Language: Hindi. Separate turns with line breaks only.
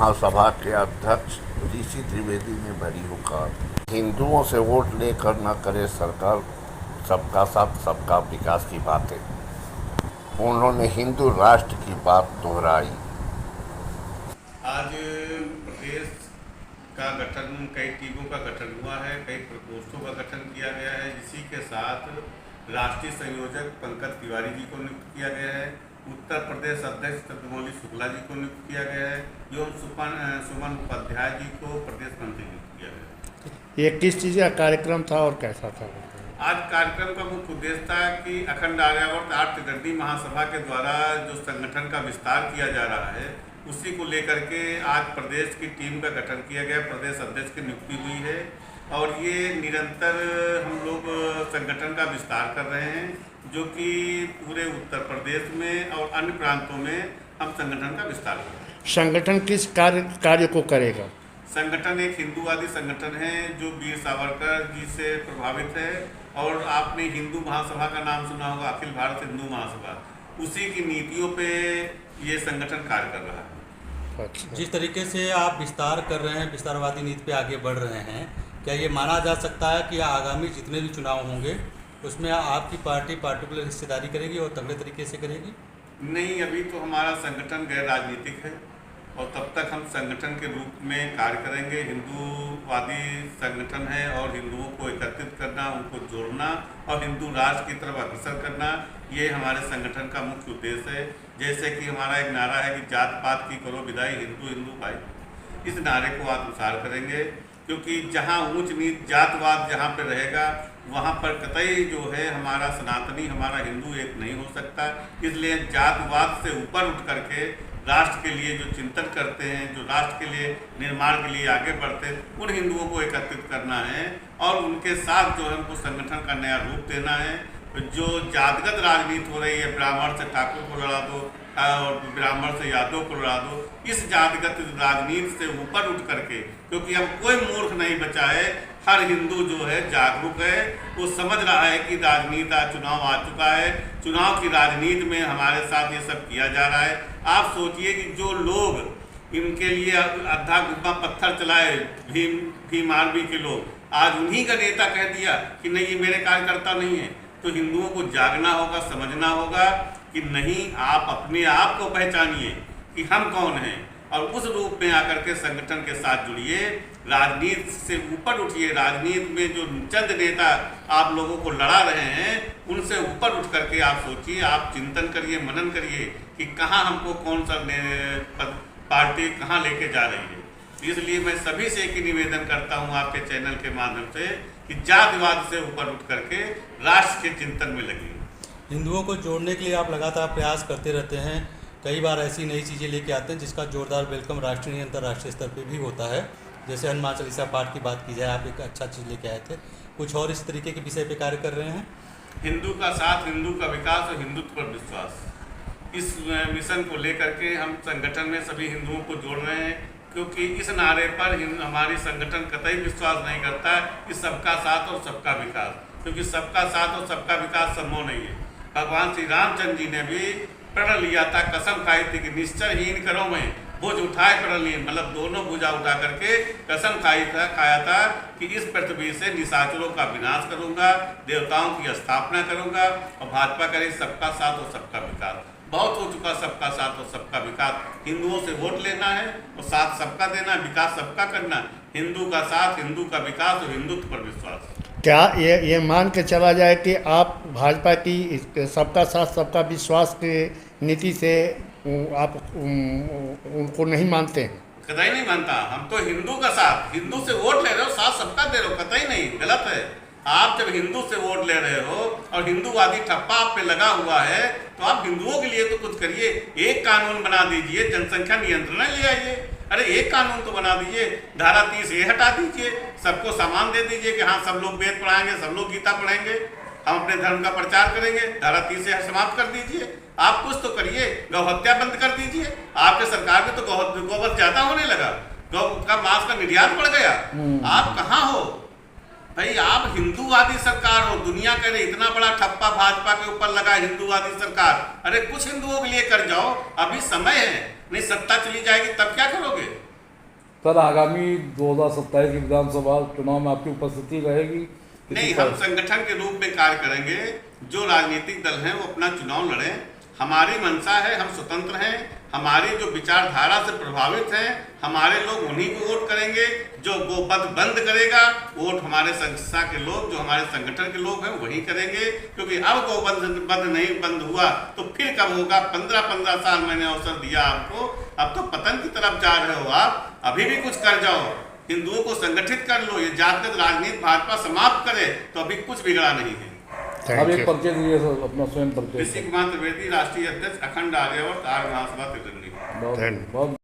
महासभा के अध्यक्ष ऋषि त्रिवेदी ने भरी हुकार। हिंदुओं से वोट लेकर न करे सरकार सबका साथ सबका विकास की बातें। उन्होंने हिंदू राष्ट्र की बात दोहराई।
आज प्रदेश का गठन, कई टीमों का गठन हुआ है, कई प्रकोष्ठों का गठन किया गया है। इसी के साथ राष्ट्रीय संयोजक पंकज तिवारी जी को नियुक्त किया गया है। उत्तर प्रदेश अध्यक्ष चंद्रमौली शुक्ला जी को नियुक्त किया गया है एवं सुमन उपाध्याय जी को प्रदेश मंत्री नियुक्त किया गया है।
ये किस चीज़ का कार्यक्रम था और कैसा था?
आज कार्यक्रम का मुख्य उद्देश्य था कि अखंड आर्यावर्त आर्तगद्दी महासभा के द्वारा जो संगठन का विस्तार किया जा रहा है उसी को लेकर के आज प्रदेश की टीम का गठन किया गया। प्रदेश अध्यक्ष की नियुक्ति हुई है और ये निरंतर हम लोग संगठन का विस्तार कर रहे हैं, जो कि पूरे उत्तर प्रदेश में और अन्य प्रांतों में हम संगठन का विस्तार कर रहे हैं।
संगठन किस कार्य को करेगा?
संगठन एक हिंदूवादी संगठन है जो वीर सावरकर जी से प्रभावित है और आपने हिंदू महासभा का नाम सुना होगा, अखिल भारत हिंदू महासभा, उसी की नीतियों पे ये संगठन कार्य कर रहा है।
जिस तरीके से आप विस्तार कर रहे हैं, विस्तारवादी नीति पे आगे बढ़ रहे हैं, क्या ये माना जा सकता है कि आगामी जितने भी चुनाव होंगे उसमें आपकी पार्टी पार्टिकुलर हिस्सेदारी करेगी और तगड़े तरीके से करेगी?
नहीं, अभी तो हमारा संगठन गैर राजनीतिक है और तब तक हम संगठन के रूप में कार्य करेंगे। हिंदूवादी संगठन है और हिंदुओं को एकत्रित करना, उनको जोड़ना और हिंदू राष्ट्र की तरफ अग्रसर करना, ये हमारे संगठन का मुख्य उद्देश्य है। जैसे कि हमारा एक नारा है कि जात पात की करो विदाई, हिंदू हिंदू भाई, इस नारे को आत्मसात करेंगे, क्योंकि जहाँ ऊंच नीच जातवाद जहाँ पर रहेगा वहाँ पर कतई जो है हमारा सनातनी, हमारा हिंदू एक नहीं हो सकता। इसलिए जातवाद से ऊपर उठ करके राष्ट्र के लिए जो चिंतन करते हैं, जो राष्ट्र के लिए निर्माण के लिए आगे बढ़ते हैं, उन हिंदुओं को एकत्रित करना है और उनके साथ जो है हमको संगठन का नया रूप देना है। जो जातिगत राजनीति हो रही है, ब्राह्मण से ठाकुर को लड़ा दो और ब्राह्मण से यादव को लड़ा दो, इस जातिगत राजनीति से ऊपर उठ करके, क्योंकि अब कोई मूर्ख नहीं बचा है, हर हिंदू जो है जागरूक है, वो समझ रहा है कि राजनीति चुनाव आ चुका है, चुनाव की राजनीति में हमारे साथ ये सब किया जा रहा है। आप सोचिए कि जो लोग इनके लिए अद्धा गुब्बा पत्थर चलाए, भीम आर्मी के लोग, आज उन्हीं का नेता कह दिया कि नहीं ये मेरे कार्यकर्ता नहीं है। तो हिंदुओं को जागना होगा, समझना होगा कि नहीं, आप अपने आप को पहचानिए कि हम कौन हैं और उस रूप में आकर के संगठन के साथ जुड़िए, राजनीति से ऊपर उठिए। राजनीति में जो चंद नेता आप लोगों को लड़ा रहे हैं उनसे ऊपर उठ करके आप सोचिए, आप चिंतन करिए, मनन करिए कि कहाँ हमको कौन सा पार्टी कहाँ लेके जा रही है। इसलिए मैं सभी से एक ही निवेदन करता हूँ आपके चैनल के माध्यम से कि जातिवाद से ऊपर उठ करके राष्ट्र के चिंतन में लगिए।
हिंदुओं को जोड़ने के लिए आप लगातार प्रयास करते रहते हैं, कई बार ऐसी नई चीज़ें लेके आते हैं जिसका जोरदार वेलकम राष्ट्रीय अंतर्राष्ट्रीय स्तर पे भी होता है। जैसे हनुमान चालीसा पाठ की बात की जाए, आप एक अच्छा चीज़ लेके आए थे, कुछ और इस तरीके के विषय पे कार्य कर रहे हैं?
हिंदू का साथ, हिंदू का विकास और हिंदुत्व पर विश्वास, इस मिशन को लेकर के हम संगठन में सभी हिंदुओं को जोड़ रहे हैं, क्योंकि इस नारे पर हमारी संगठन कतई विश्वास नहीं करता है कि सबका साथ और सबका विकास, क्योंकि सबका साथ और सबका विकास संभव नहीं है। भगवान श्री रामचंद्र जी ने भी प्रण लिया था, कसम खाई थी कि निश्चयहीन करो मैं भुज उठाए प्रण लिए, मतलब दोनों भुजा उठा करके कसम खाया था कि इस पृथ्वी से निशाचरों का विनाश करूंगा, देवताओं की स्थापना करूंगा और भाजपा करे सबका साथ और सबका विकास। बहुत हो चुका सबका साथ और सबका विकास। हिंदुओं से वोट लेना है और साथ सबका देना, विकास सबका करना। हिंदू का साथ, हिंदू का विकास और हिंदुत्व पर विश्वास।
क्या ये मान के चला जाए कि आप भाजपा की सबका साथ सबका विश्वास के नीति से आप उनको नहीं मानते हैं?
कतई नहीं मानता। हम तो हिंदू का साथ, हिंदू से वोट ले रहे हो, साथ सबका दे रहे हो, कतई नहीं, गलत है। आप जब हिंदू से वोट ले रहे हो और हिंदूवादी ठप्पा आप पे लगा हुआ है तो आप हिंदुओं के लिए तो कुछ करिए। एक कानून बना दीजिए, जनसंख्या नियंत्रण ले आइए। अरे एक कानून तो बना दीजिए, धारा 30 ये हटा दीजिए, सबको सामान दे दीजिए कि हाँ सब लोग वेद पढ़ाएंगे, सब लोग गीता पढ़ेंगे, हम अपने धर्म का प्रचार करेंगे। धारा 30 से समाप्त कर दीजिए। आप कुछ तो करिए, गौ हत्या बंद कर दीजिए। आपके सरकार में तो गौवध ज्यादा होने लगा, गौ का मांस का निर्यात बढ़ गया। आप कहाँ हो भाई? आप हिंदूवादी सरकार हो, दुनिया कह रही इतना बड़ा ठप्पा भाजपा के ऊपर लगा हिंदूवादी सरकार। अरे कुछ हिंदुओं के लिए कर जाओ, अभी समय है, नहीं सत्ता चली जाएगी तब क्या करोगे?
सर आगामी 2027 की विधानसभा चुनाव में आपकी उपस्थिति रहेगी?
नहीं, हम संगठन के रूप में कार्य करेंगे। जो राजनीतिक दल हैं वो अपना चुनाव लड़ें। हमारी मंशा है, हम स्वतंत्र हैं। हमारी जो विचारधारा से प्रभावित हैं, हमारे लोग उन्हीं को वोट करेंगे। जो गोवध बंद करेगा वोट हमारे संस्था के लोग, जो हमारे संगठन के लोग हैं वही करेंगे। क्योंकि अब गोवध बंद नहीं बंद हुआ तो फिर कब होगा? 15-15 साल मैंने अवसर दिया आपको, अब तो पतन की तरफ जा रहे हो आप। अभी भी कुछ कर जाओ, हिंदुओं को संगठित कर लो, ये जातिगत राजनीति भाजपा समाप्त करे तो अभी कुछ बिगड़ा नहीं है।
अब एक परिचय दीजिए सर, अपना स्वयं परिचय।
ऋषि कुमार त्रिवेदी, राष्ट्रीय अध्यक्ष, अखंड आर्यावर्त आर्य महासभा तिरंगी।
बहुत